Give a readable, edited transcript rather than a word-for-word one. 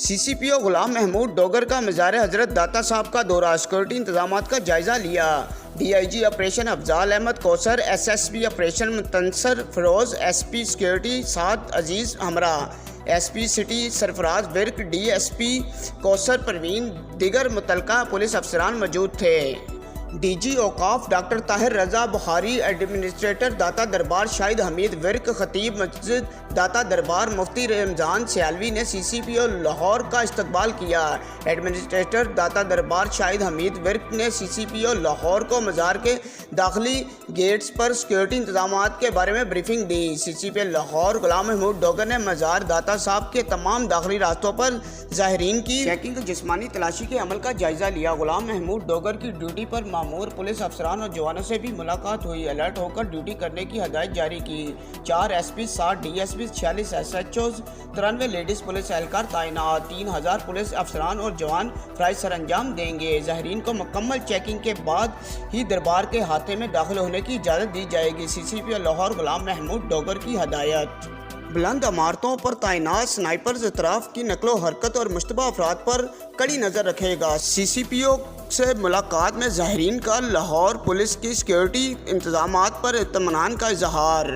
سی سی پی او غلام محمود ڈوگر کا مزار حضرت داتا صاحب کا دورہ، سیکورٹی انتظامات کا جائزہ لیا۔ D I G operation Afzal Ahmad Kausar, S S P operation Muntasir Feroze, S P security Saad Aziz ہمراہ، S P city Sarfraz Virk, D S P Kausar Parveen, دیگر متعلقہ پولیس افسران موجود تھے۔ ڈی جی اوقاف ڈاکٹر طاہر رضا بخاری، ایڈمنسٹریٹر داتا دربار شاہد حمید ورک، خطیب مسجد داتا دربار مفتی رمضان سیالوی نے سی سی پی او لاہور کا استقبال کیا۔ ایڈمنسٹریٹر داتا دربار شاہد حمید ورک نے سی سی پی او لاہور کو مزار کے داخلی گیٹس پر سیکورٹی انتظامات کے بارے میں بریفنگ دی۔ سی سی پی او لاہور غلام محمود ڈوگر نے مزار داتا صاحب کے تمام داخلی راستوں پر زائرین کی چیکنگ، جسمانی تلاشی کے عمل کا جائزہ لیا۔ غلام محمود ڈوگر کی ڈیوٹی پر مامور پولیس افسران اور جوانوں سے بھی ملاقات ہوئی، الرٹ ہو کر ڈیوٹی کرنے کی ہدایت جاری کی۔ 4 S P, 60 D S P, 46 S H Os, 93 ladies police اہلکار تعینات، 3000 پولیس افسران اور جوان فرائض سر انجام دیں گے۔ زائرین کو مکمل چیکنگ کے بعد ہی دربار کے احاطے میں داخل ہونے کی اجازت دی جائے گی۔ سی سی پی او لاہور غلام محمود ڈوگر کی ہدایت۔ بلند عمارتوں پر تعینات سنائپرز اطراف کی نقل و حرکت اور مشتبہ افراد پر کڑی نظر رکھے گا۔ سی سی پی او سے ملاقات میں زائرین کا لاہور پولیس کی سیکورٹی انتظامات پر اطمینان کا اظہار۔